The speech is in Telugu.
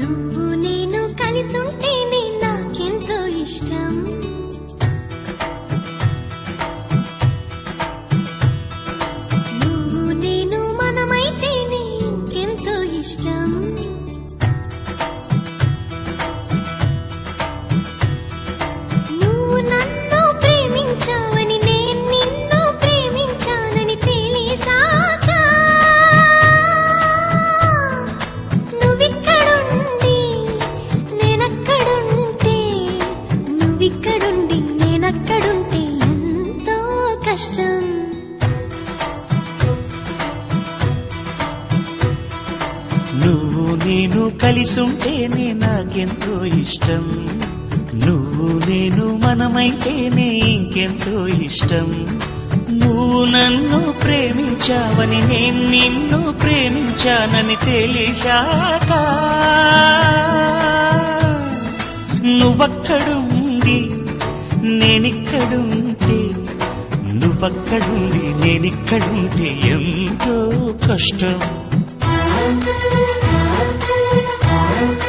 నువ్వు నేను కలిసుంటేనే నాకెంతో ఇష్టం. నువ్వు నేను మనమైతేనే ఇంకెంతో ఇష్టం. నువ్వు నన్ను ప్రేమించావని నేను నిన్ను ప్రేమించానని తెలిసాక నువ్విక్కడుండి నేనక్కడుంటే నువ్విక్కడుండి నేనక్కడుంటే ఎంతో కష్టం. నువ్వు నేను కలిసుంటేనే నాకెంతో ఇష్టం. నువ్వు నేను మనమైతేనే ఇంకెంతో ఇష్టం. నువ్వు నన్ను ప్రేమించావని నేను నిన్ను ప్రేమించానని తెలిసాక నువ్వక్కడుండి నేనిక్కడుంటే నువ్వక్కడుండి నేనిక్కడుంటే ఎంతో కష్టం.